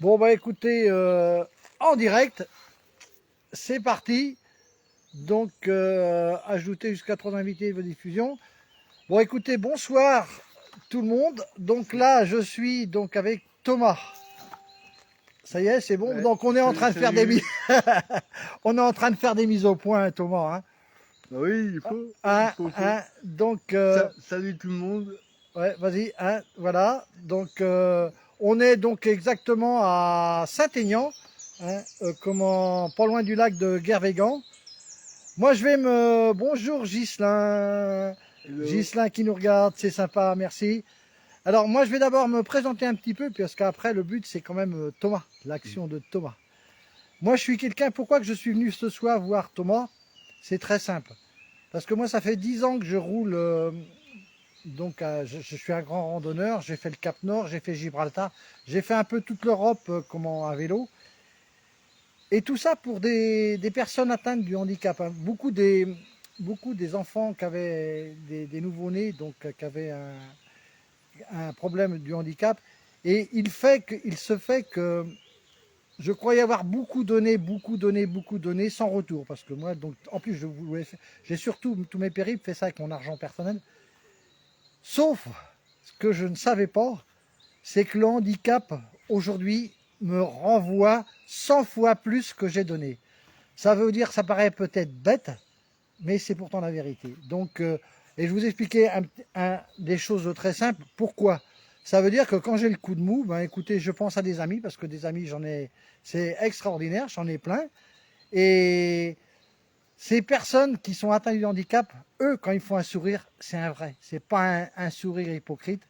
Bon bah écoutez, en direct, c'est parti. Donc ajoutez jusqu'à 3 invités vos diffusions. Bon écoutez, bonsoir tout le monde. Donc là je suis donc avec Thomas. Ça y est, c'est bon. Ouais, Donc on est en train de faire des salut. on est en train de faire des mises au point, Thomas. Hein. Bah oui, il faut. Donc Salut tout le monde. ouais, vas-y. Voilà. Donc on est donc exactement à Saint-Aignan, comment, pas loin du lac de Guervégan. Moi, je vais me... Bonjour Ghislain. Hello. Ghislain qui nous regarde, c'est sympa, merci. Alors, moi, je vais d'abord me présenter un petit peu, parce qu'après, le but, c'est quand même Thomas, l'action de Thomas. Moi, je suis quelqu'un, pourquoi que je suis venu ce soir voir Thomas? C'est très simple. Parce que moi, ça fait 10 ans que je roule, donc je suis un grand randonneur, j'ai fait le Cap Nord, j'ai fait Gibraltar, j'ai fait un peu toute l'Europe comment, à vélo. Et tout ça pour des personnes atteintes du handicap. Hein. Beaucoup des enfants qui avaient des nouveau-nés, donc qui avaient un problème du handicap. Et il se fait que je croyais avoir beaucoup donné, sans retour. Parce que moi, donc, en plus, j'ai surtout, tous mes périples, fait ça avec mon argent personnel. Sauf ce que je ne savais pas, c'est que le handicap, aujourd'hui, me renvoie 100 fois plus que j'ai donné. Ça veut dire, ça paraît peut-être bête, mais c'est pourtant la vérité. Donc, et je vous expliquais des choses très simples. Pourquoi? Ça veut dire que quand j'ai le coup de mou, ben écoutez, je pense à des amis, parce que des amis, j'en ai, c'est extraordinaire, j'en ai plein. Et ces personnes qui sont atteintes du handicap, eux, quand ils font un sourire, c'est un vrai. C'est pas un sourire hypocrite,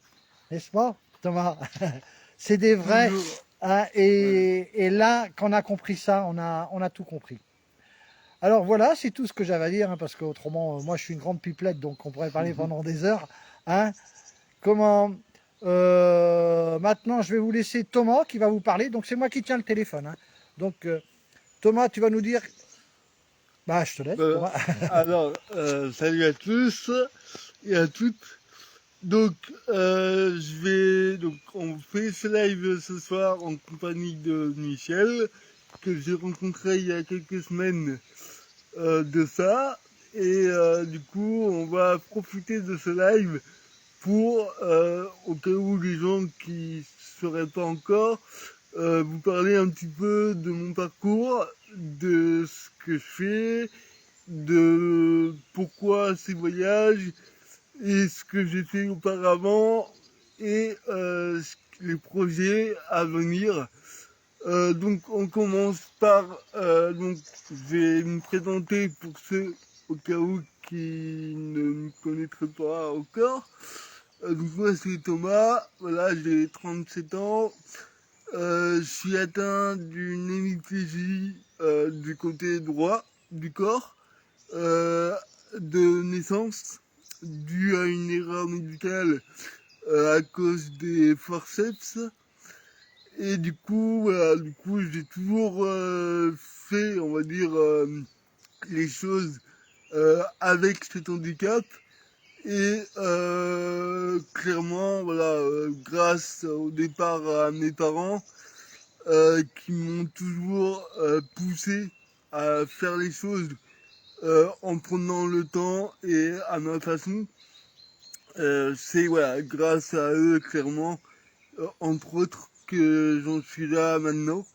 n'est-ce pas, Thomas? C'est des vrais. Toujours. Hein, Ouais. et là, quand on a compris ça, on a tout compris. Alors voilà, c'est tout ce que j'avais à dire, hein, parce qu'autrement, moi je suis une grande pipelette, donc on pourrait parler pendant des heures. Hein. Comment maintenant, je vais vous laisser Thomas qui va vous parler. Donc c'est moi qui tiens le téléphone. Hein. Donc Thomas, tu vas nous dire. Bah, je te laisse, Bah, Thomas. alors, salut à tous et à toutes. Donc, on fait ce live ce soir en compagnie de Michel, que j'ai rencontré il y a quelques semaines de ça. Et du coup, on va profiter de ce live pour, au cas où les gens qui ne seraient pas encore, vous parler un petit peu de mon parcours, de ce que je fais, de pourquoi ces voyages et ce que j'ai fait auparavant et les projets à venir. Donc on commence par, donc je vais me présenter pour ceux au cas où qui ne me connaîtraient pas encore. Donc moi c'est Thomas, voilà j'ai 37 ans, je suis atteint d'une hémiplégie du côté droit du corps de naissance due à une erreur médicale à cause des forceps. Et du coup, voilà, du coup j'ai toujours fait, on va dire, les choses avec cet handicap. Et clairement, voilà, grâce au départ à mes parents, qui m'ont toujours poussé à faire les choses en prenant le temps et à ma façon. C'est voilà, grâce à eux, clairement, entre autres, que j'en suis là maintenant.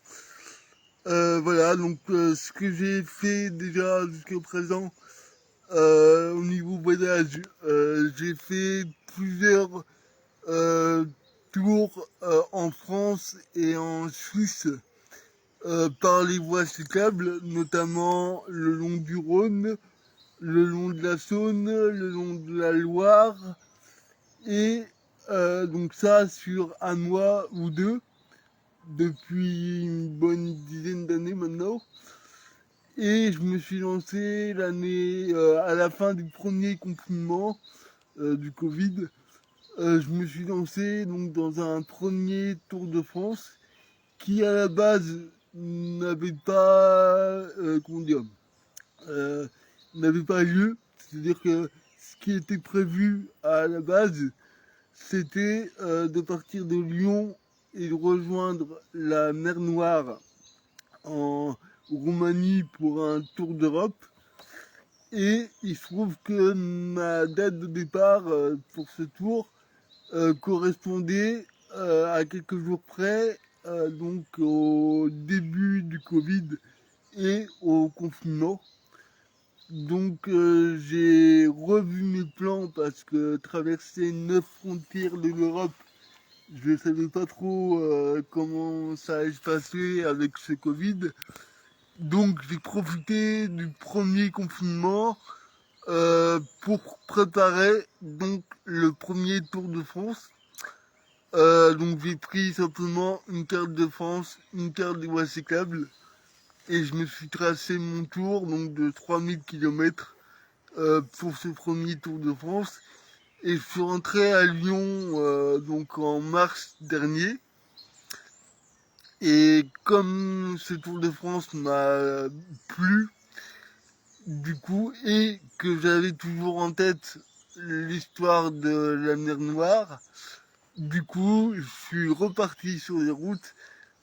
Voilà, donc ce que j'ai fait déjà jusqu'à présent, au niveau voyage, j'ai fait plusieurs tours en France et en Suisse par les voies cyclables, notamment le long du Rhône, le long de la Saône, le long de la Loire, et donc ça sur un mois ou deux, depuis une bonne dizaine d'années maintenant. Et je me suis lancé l'année, à la fin du premier confinement du Covid, je me suis lancé donc dans un premier Tour de France qui à la base n'avait pas, comment dire, euh, n'avait pas lieu. C'est-à-dire que ce qui était prévu à la base, c'était de partir de Lyon et de rejoindre la mer Noire en Roumanie pour un tour d'Europe. Et il se trouve que ma date de départ pour ce tour correspondait à quelques jours près, donc au début du Covid et au confinement. Donc j'ai revu mes plans parce que traverser 9 frontières de l'Europe, je ne savais pas trop comment ça allait se passer avec ce Covid. Donc j'ai profité du premier confinement pour préparer donc le premier Tour de France. Donc j'ai pris simplement une carte de France, une carte des voies cyclables et je me suis tracé mon tour donc de 3000 km pour ce premier Tour de France. Et je suis rentré à Lyon donc en mars dernier. Et comme ce Tour de France m'a plu, du coup, et que j'avais toujours en tête l'histoire de la mer Noire, du coup, je suis reparti sur les routes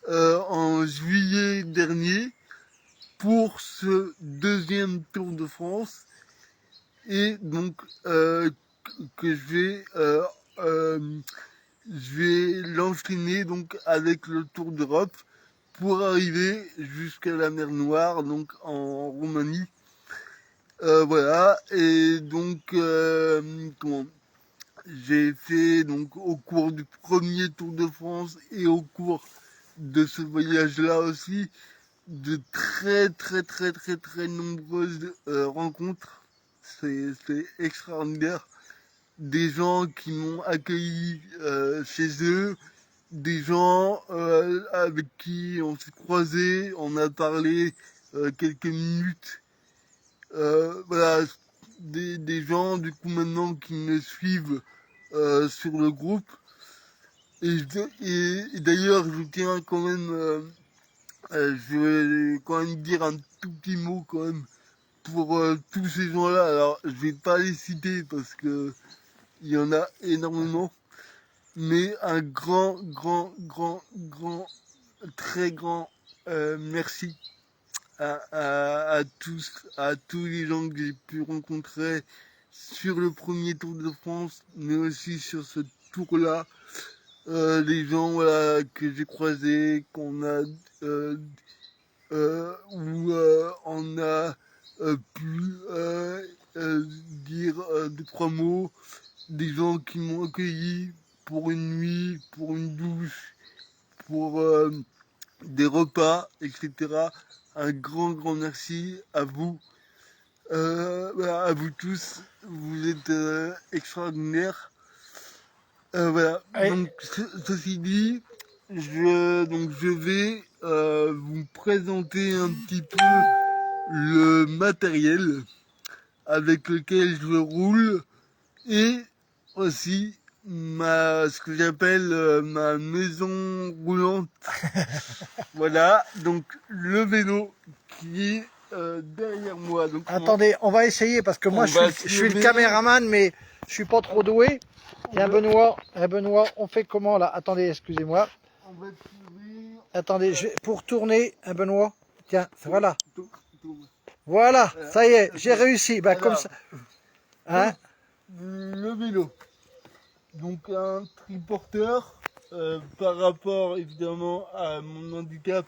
en juillet dernier pour ce deuxième Tour de France et donc que je vais l'enchaîner donc avec le Tour d'Europe pour arriver jusqu'à la mer Noire, donc en Roumanie. Voilà, et donc j'ai fait donc au cours du premier Tour de France et au cours de ce voyage-là aussi de très nombreuses rencontres. C'est extraordinaire. Des gens qui m'ont accueilli chez eux, des gens avec qui on s'est croisés, on a parlé quelques minutes. Voilà, des gens du coup maintenant qui me suivent sur le groupe. Et d'ailleurs, je tiens quand même, je vais quand même dire un tout petit mot quand même pour tous ces gens-là. Alors, je vais pas les citer parce que il y en a énormément, mais un très grand merci à tous les gens que j'ai pu rencontrer sur le premier Tour de France, mais aussi sur ce tour-là. Les gens voilà, que j'ai croisés, qu'on a où on a pu dire deux, trois mots, des gens qui m'ont accueilli pour une nuit, pour une douche, pour des repas, etc. Un grand merci à vous, voilà, à vous tous. Vous êtes extraordinaires. Voilà. Et- Donc, ceci dit, je vais vous présenter un petit peu le matériel avec lequel je roule et aussi ce que j'appelle ma maison roulante. Voilà, donc le vélo qui est derrière moi. Donc, Attendez, on va essayer parce que moi je suis le caméraman, mais je suis pas trop doué. Tiens Benoît, on fait comment là? Attendez, excusez-moi. on va tirer. Attendez, pour tourner, Benoît. Tiens, voilà. Tourne. Voilà, Voilà. ça y est, j'ai réussi. Bah, Alors, comme ça. Hein? le vélo. Donc un triporteur par rapport évidemment à mon handicap.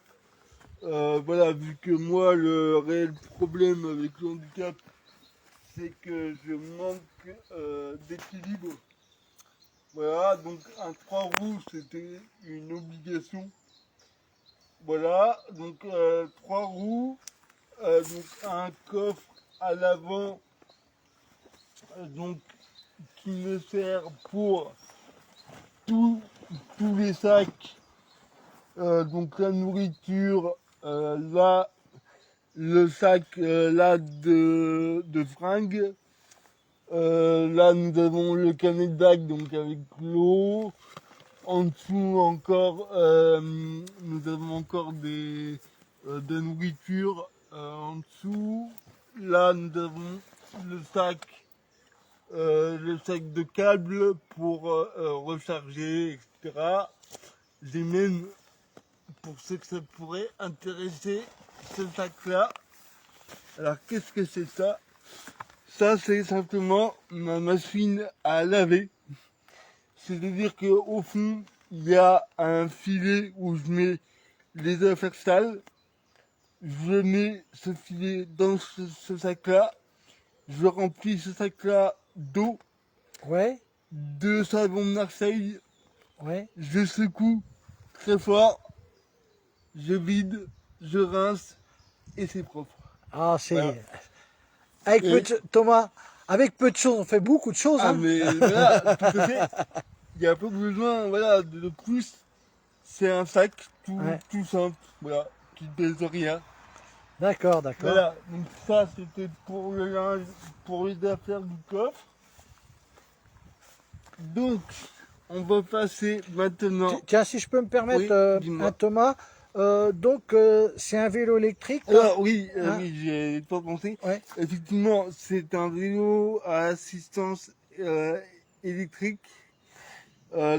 Voilà, vu que moi le réel problème avec le handicap, c'est que je manque d'équilibre. Voilà, donc un 3 roues c'était une obligation. Voilà, donc 3 roues, donc un coffre à l'avant, donc qui me sert pour tous les sacs, donc la nourriture, là, le sac là de fringues, là nous avons le canette donc avec l'eau, en dessous encore nous avons encore de nourriture en dessous, là nous avons le sac de câbles pour recharger, etc. j'ai même, pour ceux que ça pourrait intéresser, ce sac-là. Alors, qu'est-ce que c'est ça? Ça, c'est simplement ma machine à laver. C'est-à-dire qu'au fond, il y a un filet où je mets les affaires sales. Je mets ce filet dans ce sac-là. Je remplis ce sac-là d'eau, Ouais, de savon de Marseille. ouais. Je secoue très fort. Je vide, je rince et c'est propre. Ah, c'est... Voilà. Avec Et- peu de... Thomas, avec peu de choses, on fait beaucoup de choses. Ah, Hein. mais voilà, tout à fait. Il n'y a pas besoin, voilà, de plus. C'est un sac Ouais. tout simple, voilà, qui ne pèse rien. D'accord, d'accord. Voilà, donc ça c'était pour le linge, pour les affaires du coffre. Donc, on va passer maintenant. Tiens, si je peux me permettre, Oui, dis-moi. un Thomas, donc c'est un vélo électrique. Alors oui, Hein? oui, j'ai pas pensé. Ouais, Effectivement, c'est un vélo à assistance électrique.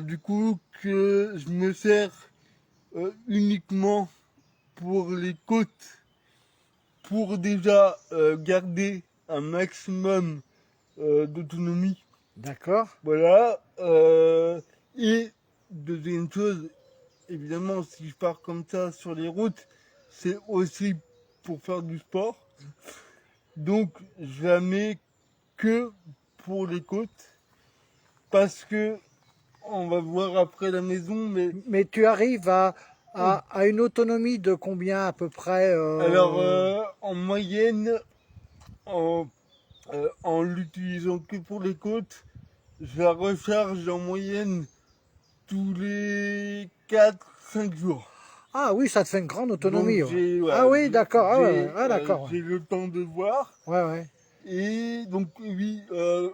Du coup, que je me sers uniquement pour les côtes, pour déjà garder un maximum d'autonomie. d'accord. Voilà. Et deuxième chose, évidemment, si je pars comme ça sur les routes, c'est aussi pour faire du sport. Donc, je la mets que pour les côtes. Parce que, on va voir après la maison, mais Mais tu arrives à une autonomie de combien à peu près alors, en moyenne, en l'utilisant que pour les côtes, je la recharge en moyenne tous les 4 5 jours. Ah oui, ça te fait une grande Donc autonomie. Ouais. j'ai Ah ouais, oui, d'accord. Ah, ouais, ah, d'accord. Ouais. j'ai le temps de voir. Ouais, ouais. Et donc oui, le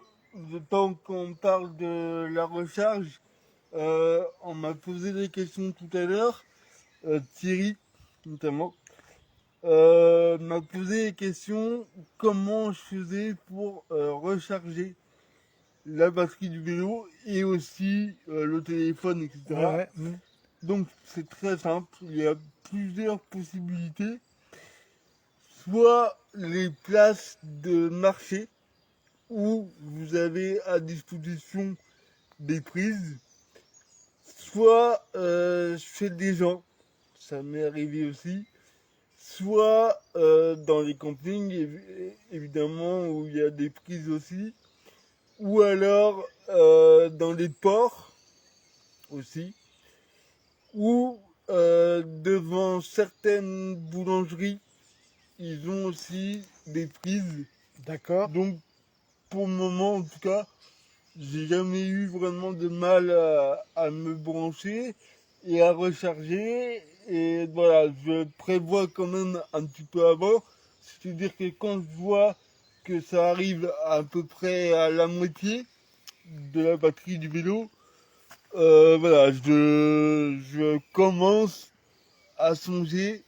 temps qu'on parle de la recharge, on m'a posé des questions tout à l'heure, Thierry notamment, m'a posé des questions comment je faisais pour recharger la batterie du vélo et aussi le téléphone, etc. Ouais, ouais. Donc c'est très simple, il y a plusieurs possibilités. Soit les places de marché où vous avez à disposition des prises, soit chez des gens, ça m'est arrivé aussi, soit dans les campings, évidemment, où il y a des prises aussi, ou alors dans les ports aussi, ou devant certaines boulangeries, ils ont aussi des prises. D'accord. Donc, pour le moment, en tout cas, j'ai jamais eu vraiment de mal à me brancher et à recharger. Et voilà, je prévois quand même un petit peu avant. C'est-à-dire que quand je vois que ça arrive à peu près à la moitié de la batterie du vélo, voilà, je commence à songer,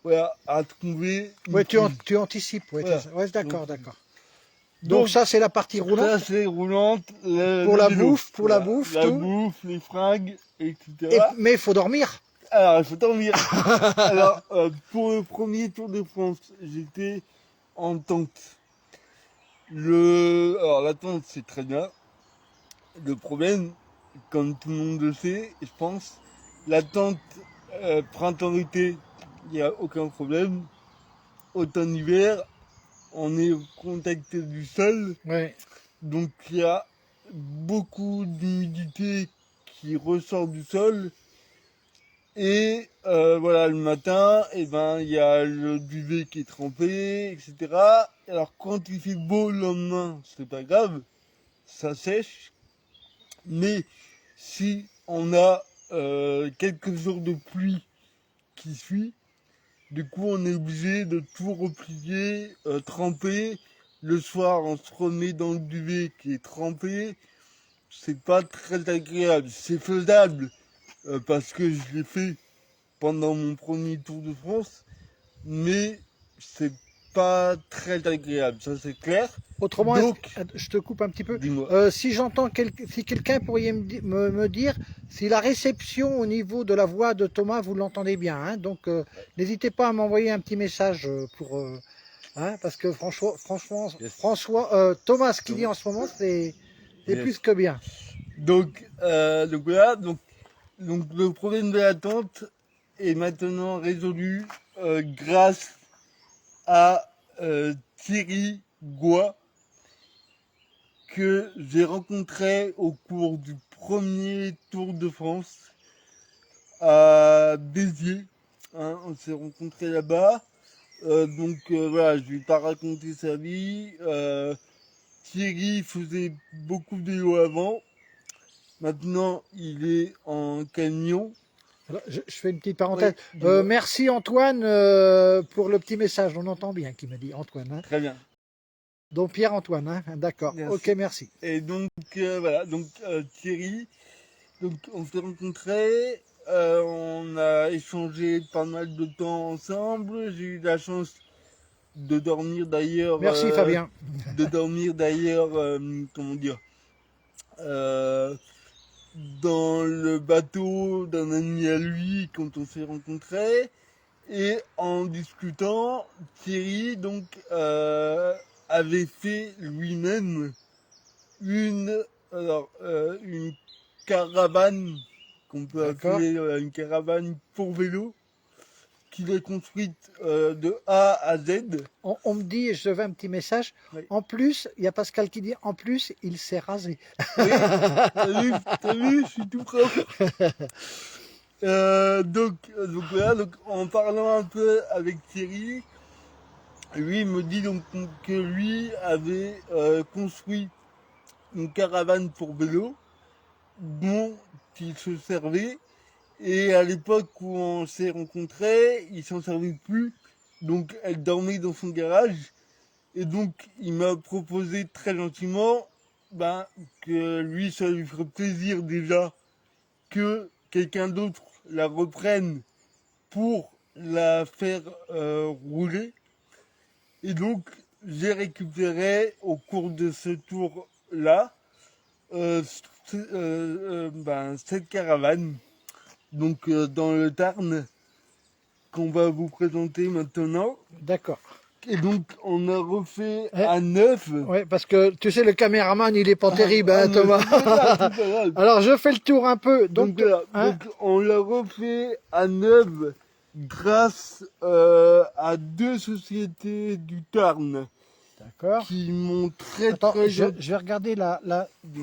voilà, à trouver une Ouais, prise. tu anticipes. Ouais, Voilà. ouais, d'accord, Donc, d'accord. Donc ça, c'est la partie roulante. ça, c'est roulante, Pour le la vélo. bouffe, pour la bouffe, La tout. bouffe, les fringues, etc. Mais il faut dormir. Alors, il faut dormir. Alors, pour le premier Tour de France, j'étais en tente. Alors, la tente, c'est très bien. Le problème, comme tout le monde le sait, je pense, la tente printemps-été, il n'y a aucun problème. Automne-hiver, on est au contact du sol. Ouais. Donc il y a beaucoup d'humidité qui ressort du sol. Et voilà, le matin, et ben il y a le duvet qui est trempé, etc. Alors quand il fait beau le lendemain, c'est pas grave, ça sèche. Mais si on a quelques jours de pluie qui suit, du coup on est obligé de tout replier, tremper. Le soir, on se remet dans le duvet qui est trempé. C'est pas très agréable. C'est faisable parce que je l'ai fait pendant mon premier Tour de France, mais c'est pas très agréable, ça c'est clair. Autrement, Donc, je te coupe un petit peu. dis-moi. Si j'entends si quelqu'un pourrait me dire si la réception au niveau de la voix de Thomas, vous l'entendez bien. Hein, donc, n'hésitez pas à m'envoyer un petit message pour, hein, parce que franchement, Yes. Thomas, ce qu'il dit en ce moment, c'est Yes. plus que bien. Donc voilà, donc le problème de l'attente est maintenant résolu grâce à Thierry Goua, que j'ai rencontré au cours du premier Tour de France à Béziers. Hein, on s'est rencontrés là-bas. Voilà, je vais pas raconter sa vie. Thierry faisait beaucoup de vélo avant. Maintenant, il est en camion. Alors, je fais une petite parenthèse. Oui, dis-moi. Merci Antoine pour le petit message. On entend bien qui me dit Antoine. Hein. Très bien. Donc Pierre-Antoine, hein. D'accord. Merci. Ok, merci. Et donc voilà, donc Thierry, donc on s'est rencontrés, on a échangé pas mal de temps ensemble. J'ai eu la chance de dormir d'ailleurs. Merci Fabien. De dormir d'ailleurs, comment dire, dans le bateau d'un ami à lui quand on s'est rencontrés. Et en discutant, Thierry donc avait fait lui-même une une caravane qu'on peut appeler une caravane pour vélo qu'il a construite de A à Z. On me dit, je veux un petit message. Oui. En plus, il y a Pascal qui dit, en plus, il s'est rasé. Oui, t'as vu, je suis tout propre. Donc voilà, donc en parlant un peu avec Thierry, lui il me dit donc que lui avait construit une caravane pour vélo dont il se servait, et à l'époque où on s'est rencontrés, il s'en servait plus, donc elle dormait dans son garage, et donc il m'a proposé très gentiment que lui ça lui ferait plaisir déjà que quelqu'un d'autre la reprenne pour la faire rouler. Et donc, j'ai récupéré au cours de ce tour-là cette caravane, donc dans le Tarn, qu'on va vous présenter maintenant. D'accord. Et donc, on a refait à neuf. Oui, parce que tu sais, le caméraman, il est pas terrible, hein, Thomas. Alors, je fais le tour un peu. Donc, voilà, hein, donc on l'a refait à neuf grâce à deux sociétés du Tarn d'accord. qui m'ont très Attends, très je vais regarder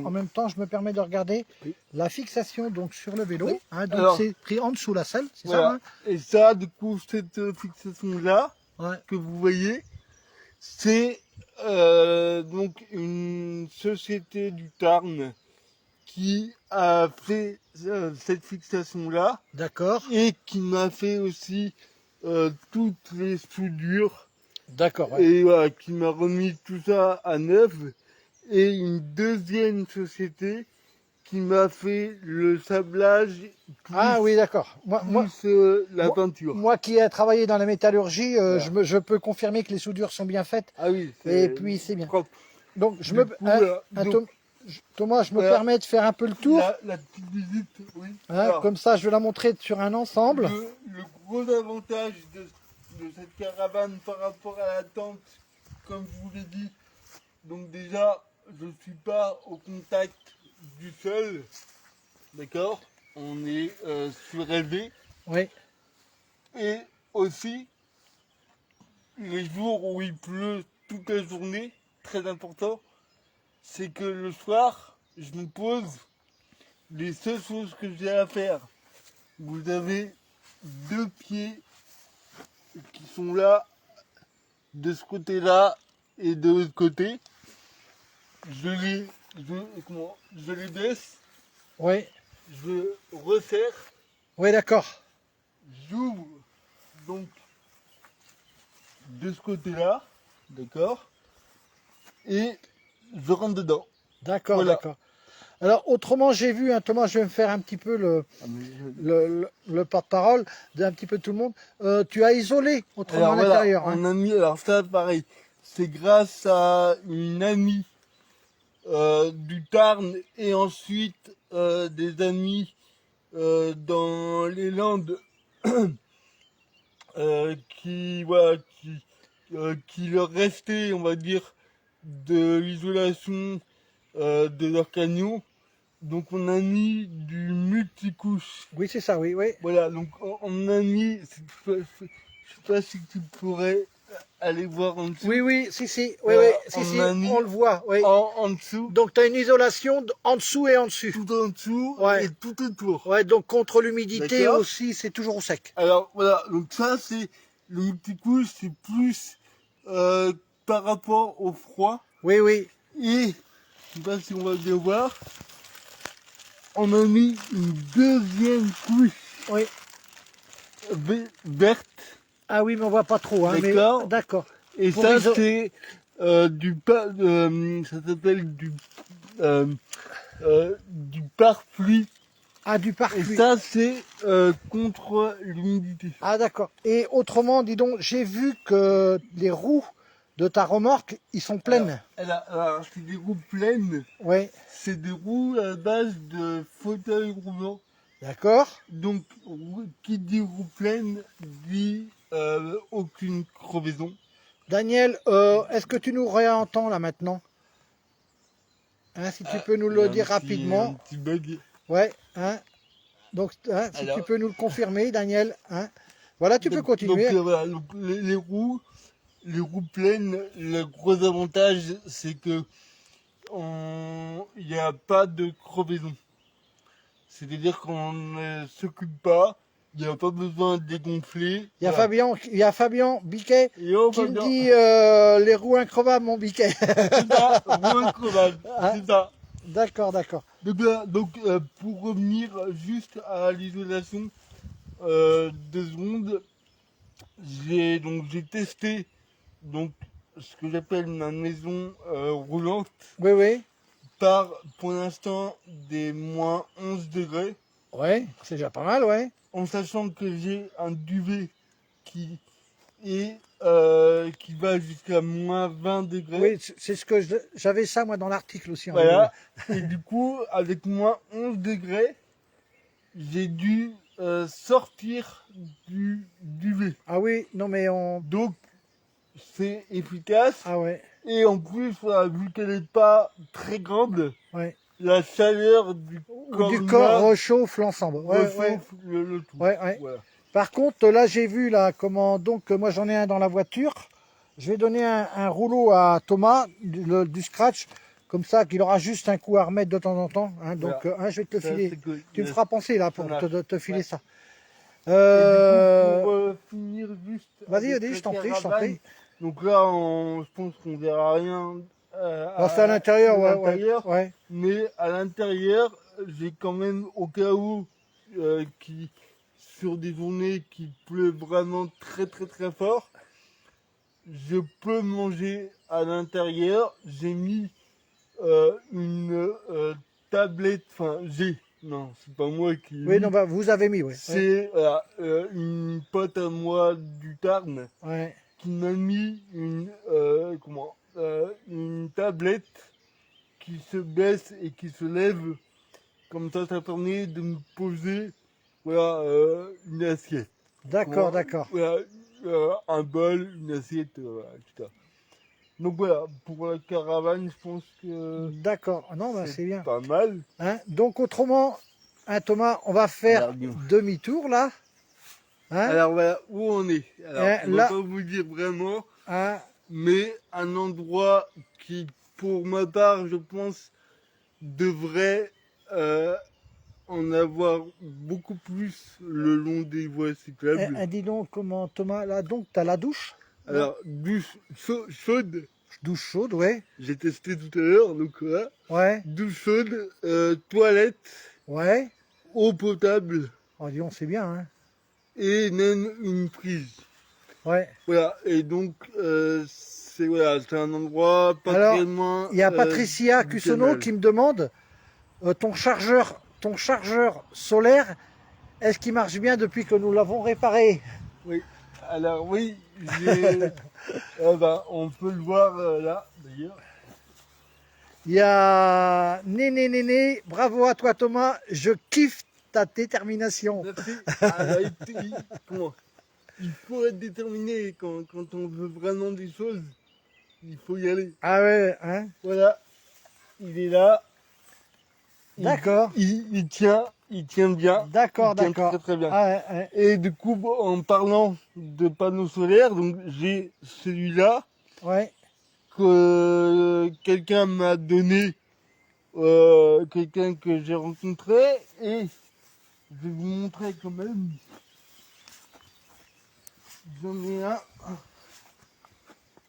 en même temps, je me permets de regarder Oui. la fixation donc sur le vélo. Oui. Hein, donc Alors, c'est pris en dessous la selle, c'est voilà. ça, hein? Et ça, du coup, cette fixation-là Ouais. que vous voyez, c'est donc une société du Tarn qui a fait cette fixation-là D'accord. et qui m'a fait aussi toutes les soudures. D'accord. Ouais. Et voilà, qui m'a remis tout ça à neuf. Et une deuxième société qui m'a fait le sablage plus, Ah oui, d'accord. la peinture. Moi qui ai travaillé dans la métallurgie, Voilà. je peux confirmer que les soudures sont bien faites. Ah oui, Et puis c'est bien. propre. Donc Thomas, je me voilà. permets de faire un peu le tour. La petite visite, oui. Hein, Alors, comme ça, je vais la montrer sur un ensemble. le gros avantage de cette caravane par rapport à la tente, comme je vous l'ai dit, donc déjà, je ne suis pas au contact du sol, d'accord? On est surélevé. Oui. Et aussi, les jours où il pleut toute la journée, très important, c'est que le soir, je me pose, les seules choses que j'ai à faire, vous avez deux pieds qui sont là, de ce côté-là et de l'autre côté. Je les baisse, Oui. je resserre, Oui, d'accord. j'ouvre donc de ce côté-là, d'accord, et je rentre dedans. D'accord, Voilà. d'accord. Alors, autrement, j'ai vu, hein, Thomas, je vais me faire un petit peu le porte-parole d'un petit peu tout le monde. Tu as isolé autrement Alors à voilà, l'intérieur. on Hein. a mis, alors ça pareil, c'est grâce à une amie du Tarn et ensuite des amis dans les Landes voilà, qui leur restait, on va dire, de l'isolation de leur camion. Donc on a mis du multicouche. Oui, c'est ça, oui, oui. Voilà, donc on a mis, je sais pas si tu pourrais aller voir en dessous. Oui, oui, si, si, oui, Voilà, oui, si, on si, a mis on le voit, oui. en dessous, Donc, tu as une isolation en dessous et en dessus. tout en dessous Ouais. et tout autour. Ouais, donc contre l'humidité D'accord. aussi, c'est toujours au sec. Alors voilà, donc ça c'est le multicouche, c'est plus par rapport au froid. Oui, oui. Et je sais pas si on va bien voir, on a mis une deuxième couche Oui. verte. Ah oui, mais on voit pas trop, hein. D'accord. Mais d'accord. Et Pour ça iso- c'est ça s'appelle du pare-pluie. Ah, du Et pare-pluie. ça c'est contre l'humidité. Ah, d'accord. Et autrement, dis donc, j'ai vu que les roues de ta remorque, ils sont pleines. Alors, c'est des roues pleines. Oui. C'est des roues à base de fauteuil roulant. D'accord. Donc, qui dit roue pleine dit aucune crevaison. Daniel, est-ce que tu nous réentends là maintenant? Hein, si tu peux nous Il y a le un dire petit- rapidement. Un petit bug. Ouais, hein. Donc, hein, si Alors- tu peux nous le confirmer, Daniel. Hein. Voilà, tu peux continuer. Donc, voilà, donc, les roues pleines, le gros avantage, c'est que il n'y a pas de crevaison. C'est-à-dire qu'on ne s'occupe pas, il n'y a pas besoin de dégonfler. Il y a Voilà. Fabien Biquet Et on qui va me bien. dit les roues increvables, mon Biquet. C'est ça, roue increvable, Ah. c'est ça. D'accord, d'accord. Donc, là, pour revenir juste à l'isolation 2 secondes, j'ai testé donc ce que j'appelle ma maison roulante Oui, oui. par pour l'instant des moins 11 degrés, Ouais, c'est déjà pas mal, ouais. en sachant que j'ai un duvet qui est qui va jusqu'à moins 20 degrés. Oui, c'est ce que j'avais ça moi dans l'article aussi. En Voilà. Et du coup, avec moins 11 degrés, j'ai dû sortir du duvet. Ah oui, non mais on. Donc, c'est efficace. Ah ouais, Et en plus, voilà, vu qu'elle n'est pas très grande, ouais. la chaleur du corps, Du corps réchauffe l'ensemble. Ouais, ouais. réchauffe le tout. Ouais, ouais. Voilà. Par contre, là j'ai vu là comment donc moi j'en ai un dans la voiture. Je vais donner un rouleau à Thomas du scratch, comme ça qu'il aura juste un coup à remettre de temps en temps. Hein, donc Voilà. je vais te le Ça, filer. c'est que- Tu me feras penser là pour marche. te filer Ouais. ça. Et du coup, pour finir juste. Vas-y, avec vas-y, la je t'en prie, je t'en caravane, prie. Donc là, je pense qu'on verra rien. C'est à l'intérieur, ouais, l'intérieur. ouais. Mais à l'intérieur, j'ai quand même, au cas où, sur des journées qui pleut vraiment très très très fort, je peux manger à l'intérieur. J'ai mis une tablette, enfin non, c'est pas moi qui l'ai Oui, mis. non, bah, vous avez mis, oui. C'est une pote à moi du Tarn Ouais. qui m'a mis une tablette qui se baisse et qui se lève. Comme ça permet de me poser une assiette. D'accord, Voilà, d'accord. voilà, un bol, une assiette, etc. Donc voilà, pour la caravane, je pense que D'accord. Non, bah, c'est bien. pas mal. Hein, donc autrement, hein, Thomas, on va faire Alors, bien. demi-tour là. Hein, Alors voilà, où on est. Alors, on là- va pas vous dire vraiment, hein, mais un endroit qui, pour ma part, je pense, devrait en avoir beaucoup plus le long des voies cyclables. dis donc comment Thomas, là donc tu as la douche. Alors, douche chaude, Douche chaude, ouais. j'ai testé tout à l'heure, donc voilà. Ouais, Douche chaude, toilette, ouais. eau potable Oh, dis donc, c'est bien, hein. et même une prise. Ouais. Voilà, et donc c'est un endroit pas Alors, très loin. Il y a Patricia du Cussono canal. qui me demande ton chargeur solaire, est-ce qu'il marche bien depuis que nous l'avons réparé? Oui. Alors oui, on peut le voir là d'ailleurs. Il y a Néné, bravo à toi Thomas, je kiffe ta détermination. Merci. Alors, il faut être déterminé quand on veut vraiment des choses. Il faut y aller. Ah ouais, hein? Voilà. Il est là. D'accord. Il tient bien. D'accord, Il tient d'accord. très très bien. Ah ouais, ouais. Et du coup, en parlant de panneaux solaires, donc j'ai celui-là Ouais. que quelqu'un m'a donné, quelqu'un que j'ai rencontré, et je vais vous montrer quand même. J'en ai un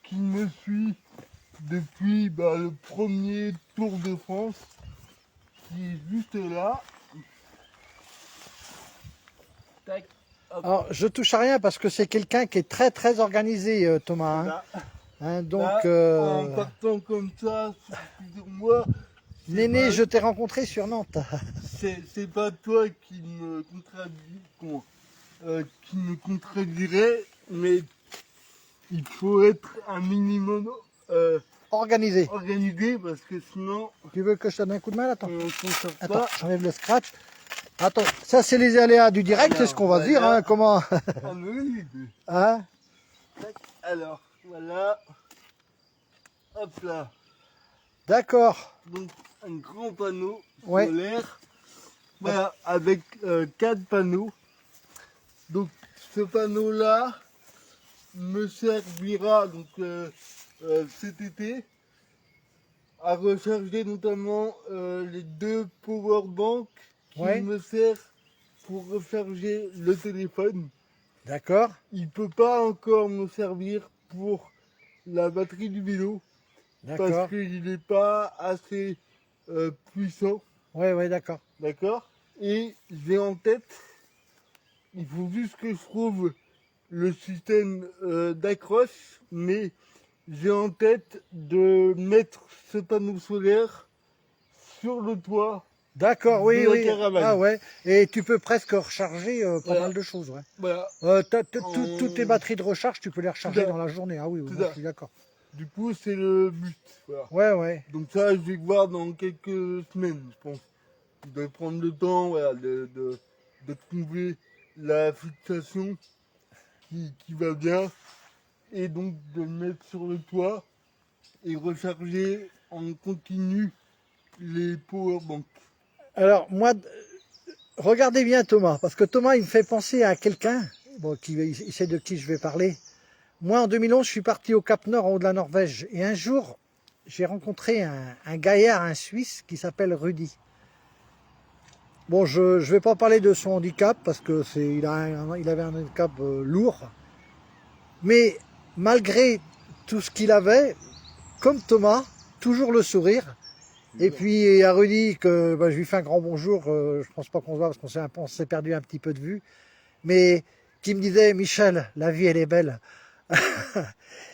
qui me suit depuis le premier Tour de France, qui est juste là. Tac, hop, Alors, je touche à rien parce que c'est quelqu'un qui est très très organisé, Thomas. Hein. là. Hein, donc, Là, en partant comme ça, sur plusieurs mois, Néné, je t'ai rencontré sur Nantes. c'est pas toi qui me qui me contredirait, mais il faut être un minimum Organisé. organisé parce que sinon Tu veux que je te donne un coup de main? Attends, on s'en sort attends, pas. j'enlève le scratch. Attends, ça c'est les aléas du direct, Alors, c'est ce qu'on va voilà. dire. Hein, comment Ah oui. hein? Tac. Alors voilà, hop là. D'accord. Donc un grand panneau Ouais. solaire, voilà, avec 4 panneaux. Donc ce panneau là me servira donc cet été à recharger notamment les 2 powerbanks qui Ouais. me servent pour recharger le téléphone. D'accord. Il peut pas encore me servir pour la batterie du vélo D'accord. parce qu'il n'est pas assez puissant, Ouais, d'accord. d'accord? Et j'ai en tête, il faut juste que je trouve le système d'accroche, mais j'ai en tête de mettre ce panneau solaire sur le toit. D'accord, De oui, la oui. caravane. Ah ouais. Et tu peux presque recharger pas Voilà. mal de choses, ouais. Voilà. Toutes tes batteries de recharge, tu peux les recharger Tout à- dans la journée. Ah oui, oui, tout moi, à- je suis d'accord. Du coup, c'est le but. Voilà. Ouais, ouais. Donc ça, je vais voir dans quelques semaines, je pense. Je vais prendre le temps, voilà, de trouver la fixation qui va bien, et donc de le mettre sur le toit et recharger en continu les powerbanks. Alors, moi, regardez bien Thomas, parce que Thomas, il me fait penser à quelqu'un, bon, il sait de qui je vais parler. Moi, en 2011, je suis parti au Cap Nord, en haut de la Norvège, et un jour, j'ai rencontré un gaillard, un Suisse, qui s'appelle Rudy. Bon, je ne vais pas parler de son handicap, parce que il avait un handicap lourd, mais malgré tout ce qu'il avait, comme Thomas, toujours le sourire. Et puis à Rudy, que je lui fais un grand bonjour, je pense pas qu'on se voit parce qu'on s'est perdu un petit peu de vue, mais qui me disait, Michel, la vie elle est belle.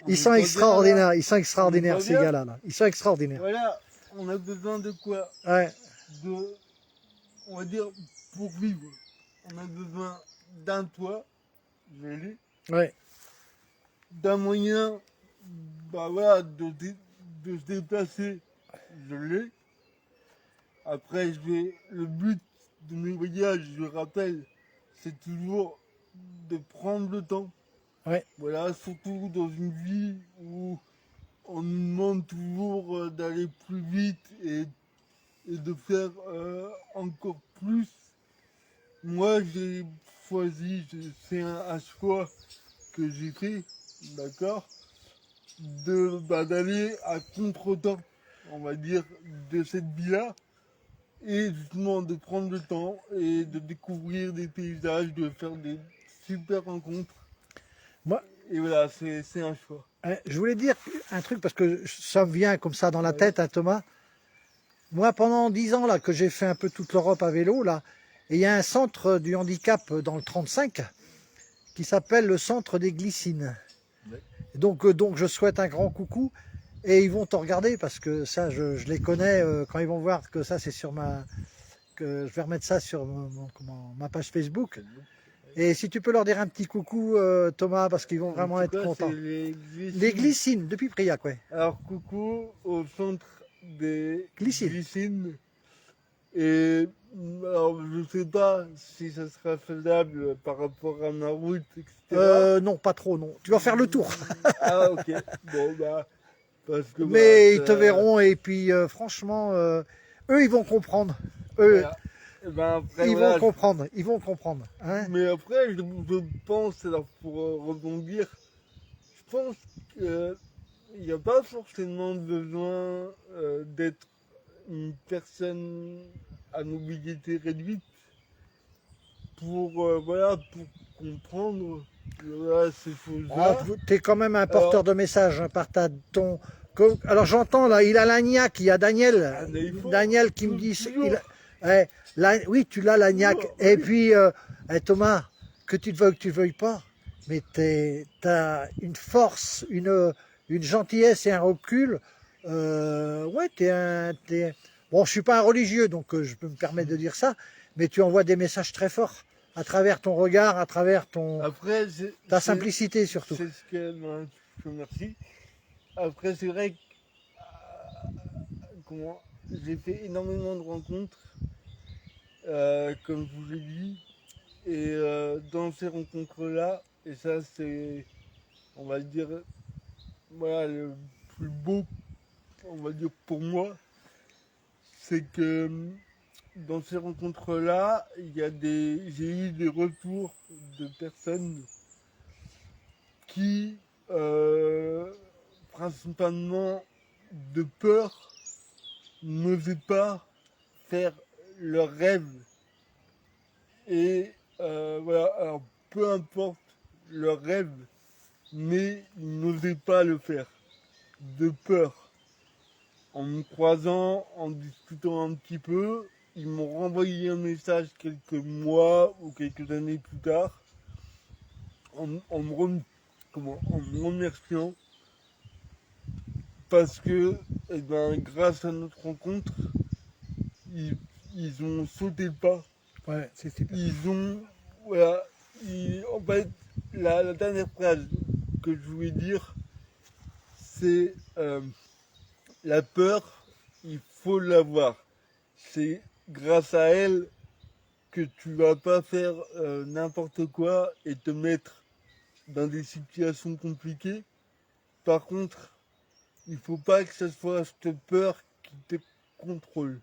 Ils sont extraordinaires, ils sont extraordinaires ces gars-là. Là. Ils sont extraordinaires. Voilà, on a besoin de quoi? Ouais, On va dire, pour vivre, on a besoin d'un toit, je l'ai, ouais, d'un moyen voilà, de se déplacer, je l'ai. Après, le but de mes voyages, je rappelle, c'est toujours de prendre le temps. ouais. Voilà, surtout dans une vie où on nous demande toujours d'aller plus vite et de faire encore plus. Moi, j'ai choisi, c'est un choix que j'ai fait, d'accord, d'aller à contre-temps, on va dire, de cette vie-là, et justement de prendre le temps et de découvrir des paysages, de faire des super rencontres. Moi, Et voilà, c'est un choix. je voulais dire un truc parce que ça me vient comme ça dans la tête, hein, Thomas. Moi, pendant 10 ans là, que j'ai fait un peu toute l'Europe à vélo, là, et il y a un centre du handicap dans le 35 qui s'appelle le centre des Glycines. Ouais. Donc je souhaite un grand coucou. et ils vont te regarder parce que ça, je les connais quand ils vont voir que ça, c'est sur que je vais remettre ça sur ma page Facebook. Et si tu peux leur dire un petit coucou, Thomas, parce qu'ils vont En vraiment tout être cas, contents. c'est les Les glycines. glycines, depuis Priac, ouais. Alors, coucou au centre des Glycines. glycines. Et alors, je sais pas si ça sera faisable par rapport à ma route, etc. Non, pas trop, non. Tu vas faire le tour. Ah, ok. Bon, bah, parce que Mais bah, ils te verront et puis franchement, eux, ils vont comprendre. Eux, voilà. Et ben après, ils voilà, vont comprendre. Ils vont comprendre. Hein. mais après, je pense, alors pour rebondir, je pense qu'il n'y a pas forcément besoin d'être une personne à mobilité réduite pour, voilà, pour comprendre voilà, ces Ah, choses-là. tu es quand même un porteur de messages hein, par ton. Alors j'entends là, il a l'agnac, il y a Daniel. Ah, mais il faut Daniel qui me dit. toujours. Oui, tu l'as l'agnac. Toujours, Et oui. puis, Thomas, que tu le veuilles ou que tu ne veuilles pas, mais tu as une force, une gentillesse et un recul. Ouais, Bon, je suis pas un religieux, donc je peux me permettre de dire ça, mais tu envoies des messages très forts à travers ton regard, à travers Après, ta simplicité surtout. c'est ce que. Ben, je te remercie. Après, c'est vrai que comment, j'ai fait énormément de rencontres, comme je vous l'ai dit. Et dans ces rencontres-là, et ça c'est, on va dire, voilà, le plus beau, on va dire pour moi, c'est que dans ces rencontres-là, j'ai eu des retours de personnes qui, principalement de peur, n'osaient pas faire leur rêve. Et voilà, alors peu importe leur rêve, mais ils n'osaient pas le faire, de peur. En me croisant, en discutant un petit peu, ils m'ont renvoyé un message quelques mois ou quelques années plus tard, en me remerciant, parce que, eh ben, grâce à notre rencontre, ils, ils ont sauté le pas. Ouais, c'est super. Ils ont, voilà, en fait, la dernière phrase que je voulais dire, c'est la peur, il faut l'avoir. C'est grâce à elle que tu vas pas faire n'importe quoi et te mettre dans des situations compliquées. Par contre, il faut pas que ce soit cette peur qui te contrôle.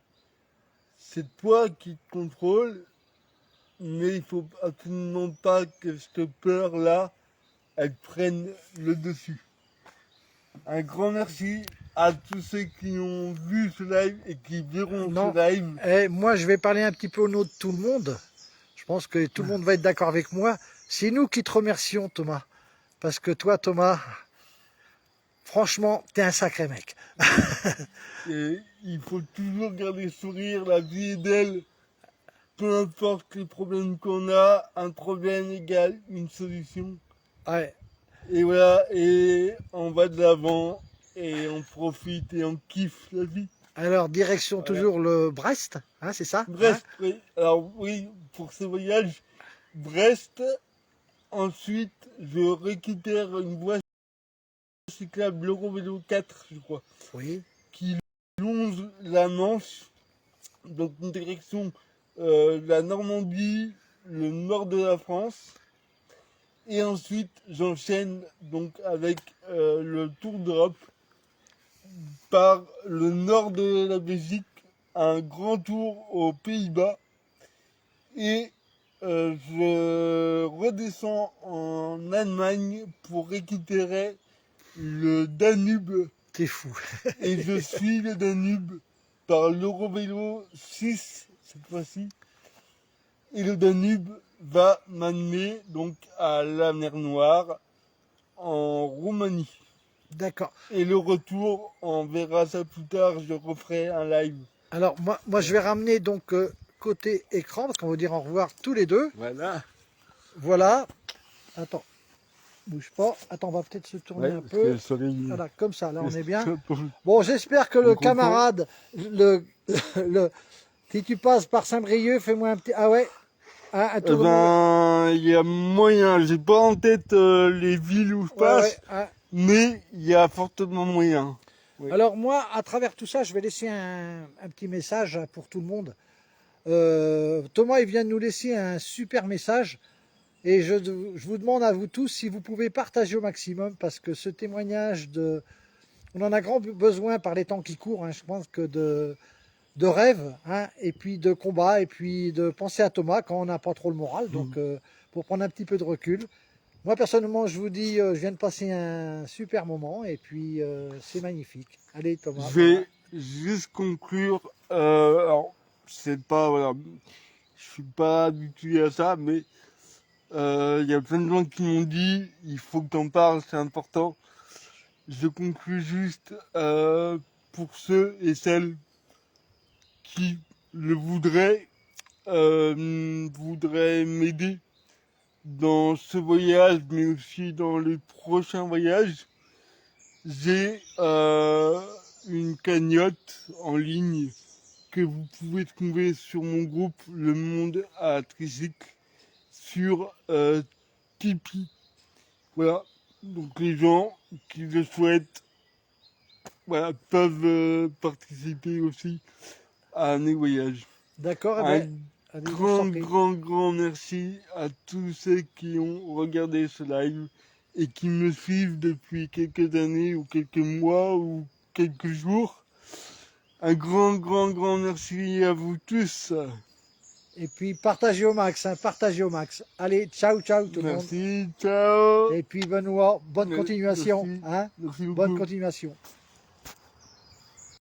C'est toi qui te contrôle, mais il faut absolument pas que cette peur-là, elle prenne le dessus. Un grand merci à tous ceux qui ont vu ce live et qui verront Non. ce live. Et moi, je vais parler un petit peu au nom de tout le monde. Je pense que tout le monde va être d'accord avec moi. C'est nous qui te remercions, Thomas. Parce que toi, Thomas, franchement, t'es un sacré mec. Et il faut toujours garder le sourire, la vie est belle. Peu importe les problèmes qu'on a, un problème égale une solution. Ouais. Et voilà, et on va de l'avant, et on profite et on kiffe la vie. Alors, direction Voilà. toujours le Brest, hein, c'est ça? Brest, Hein. oui. Alors oui, pour ce voyage, Brest. Ensuite, je récupère une voie cyclable l'Eurovélo 4, je crois, Oui. qui longe la Manche, donc une direction la Normandie, le nord de la France. Et ensuite, j'enchaîne donc avec le Tour d'Europe par le nord de la Belgique, un grand tour aux Pays-Bas. Et je redescends en Allemagne pour récupérer le Danube. T'es fou. Et je suis le Danube par l'Eurovélo 6 cette fois-ci. Et le Danube va m'amener donc à la mer Noire en Roumanie. D'accord. Et le retour, on verra ça plus tard, je referai un live. Alors, moi je vais ramener donc côté écran, parce qu'on va dire au revoir tous les deux. Voilà. Voilà. Attends. Bouge pas. Attends, on va peut-être se tourner Ouais, un parce peu. que le soleil. Voilà, comme ça, là on est bien. On Bon, j'espère que le comprend. camarade, si tu passes par Saint-Brieuc, fais-moi un petit... Ah ouais, un Eh tour de... ben, il y a moyen. J'ai pas en tête les villes où je Ouais, ouais, passe, mais il y a fortement moyen. Oui. Alors moi, à travers tout ça, je vais laisser un petit message pour tout le monde. Thomas, il vient de nous laisser un super message. Et je vous demande à vous tous si vous pouvez partager au maximum, parce que ce témoignage on en a grand besoin par les temps qui courent, hein, je pense que de rêve, hein, et puis de combat, et puis de penser à Thomas quand on n'a pas trop le moral, donc pour prendre un petit peu de recul. Moi personnellement, je vous dis, je viens de passer un super moment, et puis c'est magnifique. Allez Thomas. Je vais juste conclure. Alors, c'est pas, voilà, je suis pas habitué à ça, mais il y a plein de gens qui m'ont dit, il faut que t'en parles, c'est important. Je conclus juste pour ceux et celles qui le voudraient m'aider dans ce voyage, mais aussi dans les prochains voyages. J'ai une cagnotte en ligne que vous pouvez trouver sur mon groupe Le Monde à Tricycle sur Tipeee. Voilà. Donc les gens qui le souhaitent, voilà, peuvent participer aussi à mes voyages. D'accord, eh Un ben, allez, je t'en prie. grand merci à tous ceux qui ont regardé ce live et qui me suivent depuis quelques années ou quelques mois ou quelques jours. Un grand merci à vous tous. Et puis partagez au max, hein, partagez au max. Allez, ciao, ciao tout le monde. Merci, ciao. Et puis Benoît, bonne continuation. Merci, Hein, merci beaucoup. bonne continuation.